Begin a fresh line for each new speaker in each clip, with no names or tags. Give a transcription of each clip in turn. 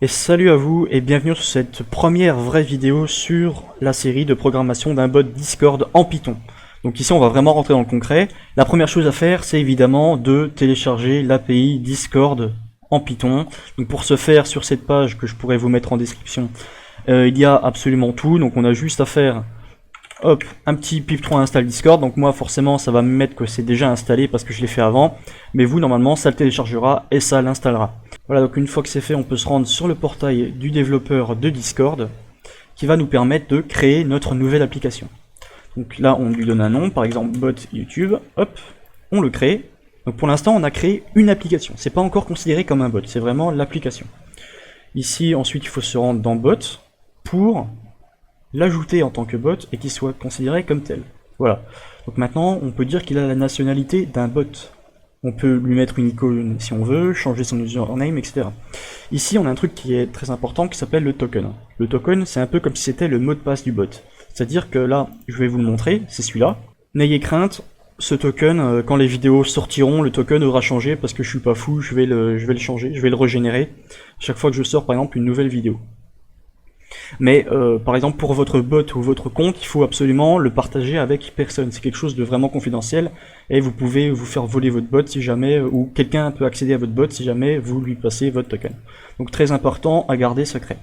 Et salut à vous et bienvenue sur cette première vraie vidéo sur la série de programmation d'un bot Discord en Python. Donc ici on va vraiment rentrer dans le concret. La première chose à faire c'est évidemment de télécharger l'API Discord en Python. Donc pour ce faire, sur cette page que je pourrais vous mettre en description, il y a absolument tout. Donc on a juste à faire un petit pip3 install Discord. Donc moi forcément ça va me mettre que c'est déjà installé parce que je l'ai fait avant, mais vous normalement ça le téléchargera et ça l'installera. Voilà, donc une fois que c'est fait, on peut se rendre sur le portail du développeur de Discord qui va nous permettre de créer notre nouvelle application. Donc là on lui donne un nom, par exemple bot YouTube, hop, on le crée. Donc pour l'instant on a créé une application, c'est pas encore considéré comme un bot, c'est vraiment l'application. Ici ensuite il faut se rendre dans bot pour l'ajouter en tant que bot et qu'il soit considéré comme tel. Voilà. Donc maintenant, on peut dire qu'il a la nationalité d'un bot. On peut lui mettre une icône si on veut, changer son username, etc. Ici, on a un truc qui est très important qui s'appelle le token. Le token, c'est un peu comme si c'était le mot de passe du bot. C'est-à-dire que là, je vais vous le montrer, c'est celui-là. N'ayez crainte, ce token, quand les vidéos sortiront, le token aura changé parce que je suis pas fou, je vais le changer, je vais le régénérer chaque fois que je sors par exemple une nouvelle vidéo. Mais par exemple pour votre bot ou votre compte, il faut absolument le partager avec personne. C'est quelque chose de vraiment confidentiel et vous pouvez vous faire voler votre bot si jamais, ou quelqu'un peut accéder à votre bot si jamais vous lui passez votre token. Donc très important à garder secret.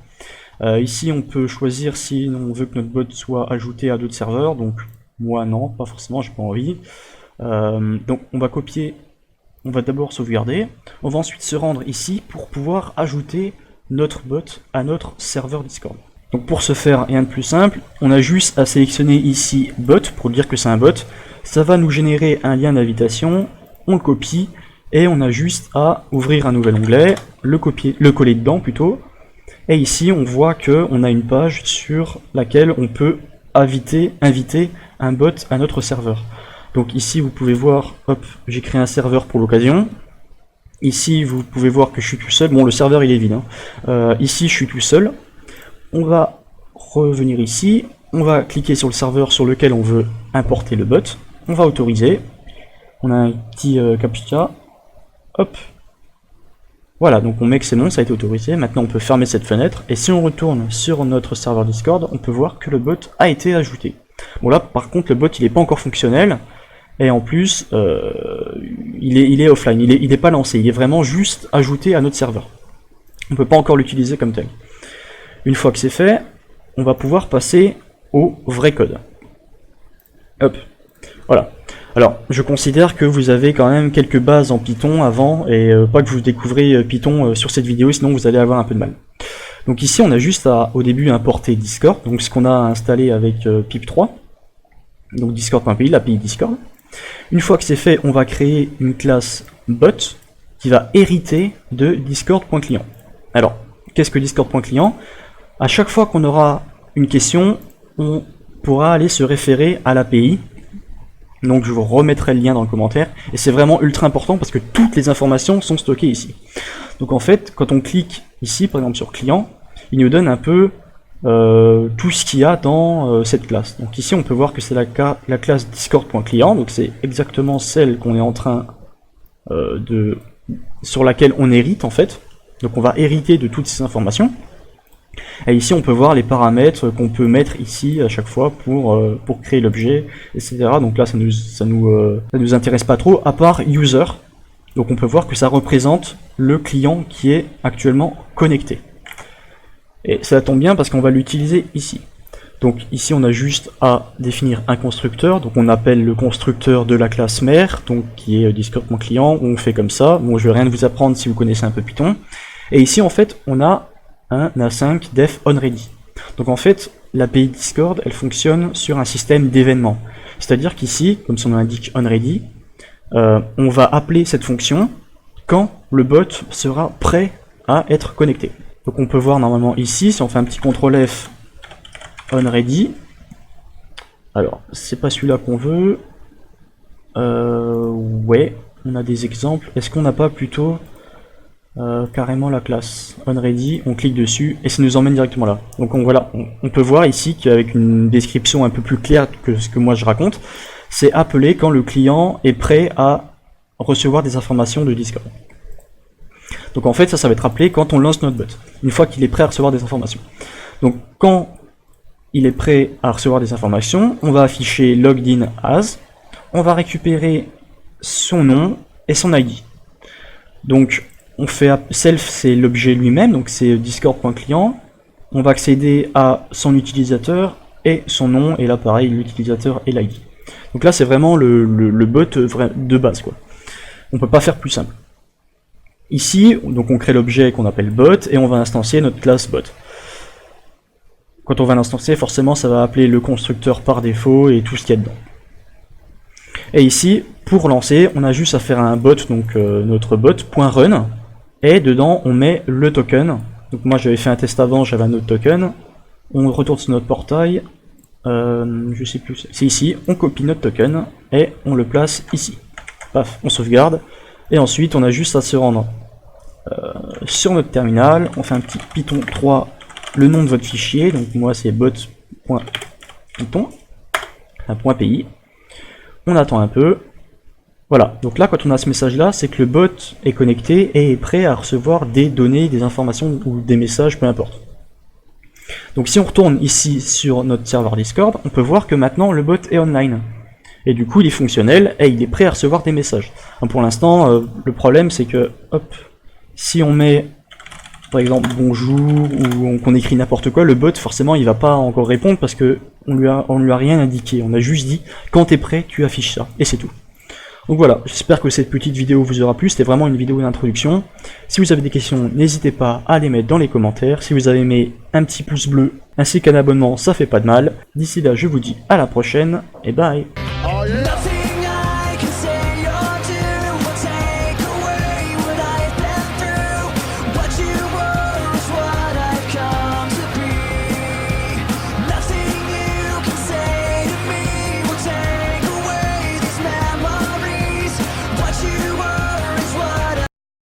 Ici on peut choisir si on veut que notre bot soit ajouté à d'autres serveurs. Donc moi non, pas forcément, j'ai pas envie. Donc on va copier, on va d'abord sauvegarder. On va ensuite se rendre ici pour pouvoir ajouter notre bot à notre serveur Discord. Donc pour ce faire, rien de plus simple, on a juste à sélectionner ici bot pour dire que c'est un bot. Ça va nous générer un lien d'invitation, on le copie et on a juste à ouvrir un nouvel onglet, le coller dedans plutôt. Et ici on voit que on a une page sur laquelle on peut inviter un bot à notre serveur. Donc ici vous pouvez voir, hop, j'ai créé un serveur pour l'occasion. Ici, vous pouvez voir que je suis tout seul. Bon, le serveur, il est vide. Ici, je suis tout seul. On va revenir ici. On va cliquer sur le serveur sur lequel on veut importer le bot. On va autoriser. On a un petit captcha. Hop. Voilà, donc on met que c'est bon, ça a été autorisé. Maintenant, on peut fermer cette fenêtre. Et si on retourne sur notre serveur Discord, on peut voir que le bot a été ajouté. Bon, là, par contre, le bot, il n'est pas encore fonctionnel. Et en plus, il est offline, il n'est pas lancé, il est vraiment juste ajouté à notre serveur. On ne peut pas encore l'utiliser comme tel. Une fois que c'est fait, on va pouvoir passer au vrai code. Hop, voilà. Alors, je considère que vous avez quand même quelques bases en Python avant, et pas que vous découvrez Python sur cette vidéo, sinon vous allez avoir un peu de mal. Donc ici, on a juste à, au début, importer Discord, donc ce qu'on a installé avec pip3, donc discord.py, l'API Discord. Une fois que c'est fait, on va créer une classe bot qui va hériter de discord.client. Alors, qu'est-ce que discord.client? À chaque fois qu'on aura une question, on pourra aller se référer à l'API. Donc je vous remettrai le lien dans le commentaire. Et c'est vraiment ultra important parce que toutes les informations sont stockées ici. Donc en fait, quand on clique ici, par exemple sur client, il nous donne un peu tout ce qu'il y a dans cette classe. Donc ici on peut voir que c'est la classe discord.client, donc c'est exactement celle qu'on est en train sur laquelle on hérite en fait. Donc on va hériter de toutes ces informations. Et ici on peut voir les paramètres qu'on peut mettre ici à chaque fois pour créer l'objet, etc. Donc là ça nous intéresse pas trop, à part user. Donc on peut voir que ça représente le client qui est actuellement connecté. Et ça tombe bien parce qu'on va l'utiliser ici. Donc ici on a juste à définir un constructeur, donc on appelle le constructeur de la classe mère, donc qui est discord.client, on fait comme ça. Bon, je vais rien vous apprendre si vous connaissez un peu Python. Et ici en fait on a un async def onReady. Donc en fait l'API Discord elle fonctionne sur un système d'événements. C'est-à-dire qu'ici, comme son nom indique onReady, on va appeler cette fonction quand le bot sera prêt à être connecté. Donc on peut voir normalement ici, si on fait un petit CTRL F onReady, alors c'est pas celui-là qu'on veut, ouais, on a des exemples, est-ce qu'on n'a pas plutôt carrément la classe onReady, on clique dessus et ça nous emmène directement là. Donc voilà, on peut voir ici qu'avec une description un peu plus claire que ce que moi je raconte, c'est appelé quand le client est prêt à recevoir des informations de Discord. Donc en fait, ça va être appelé quand on lance notre bot, une fois qu'il est prêt à recevoir des informations. Donc quand il est prêt à recevoir des informations, on va afficher logged in as, on va récupérer son nom et son ID. Donc on fait self, c'est l'objet lui-même, donc c'est discord.client. On va accéder à son utilisateur et son nom, et là pareil, l'utilisateur et l'ID. Donc là c'est vraiment le bot de base, quoi. On peut pas faire plus simple. Ici, donc on crée l'objet qu'on appelle bot, et on va instancier notre classe bot. Quand on va l'instancier, forcément ça va appeler le constructeur par défaut et tout ce qu'il y a dedans. Et ici, pour lancer, on a juste à faire un bot, donc notre bot.run, et dedans on met le token. Donc moi j'avais fait un test avant, j'avais un autre token. On retourne sur notre portail, je sais plus, c'est ici, on copie notre token, et on le place ici. Paf, on sauvegarde, et ensuite on a juste à se rendre sur notre terminal, on fait un petit Python 3, le nom de votre fichier, donc moi c'est bot.python, un .py, on attend un peu, voilà, donc là quand on a ce message là, c'est que le bot est connecté et est prêt à recevoir des données, des informations ou des messages, peu importe. Donc si on retourne ici sur notre serveur Discord, on peut voir que maintenant le bot est online. Et du coup il est fonctionnel et il est prêt à recevoir des messages. Donc pour l'instant, le problème c'est que, hop, si on met par exemple bonjour ou qu'on écrit n'importe quoi, le bot forcément il va pas encore répondre parce que on lui a rien indiqué. On a juste dit quand t'es prêt tu affiches ça et c'est tout. Donc voilà, j'espère que cette petite vidéo vous aura plu, c'était vraiment une vidéo d'introduction. Si vous avez des questions, n'hésitez pas à les mettre dans les commentaires. Si vous avez aimé, un petit pouce bleu ainsi qu'un abonnement, ça fait pas de mal. D'ici là, je vous dis à la prochaine et bye.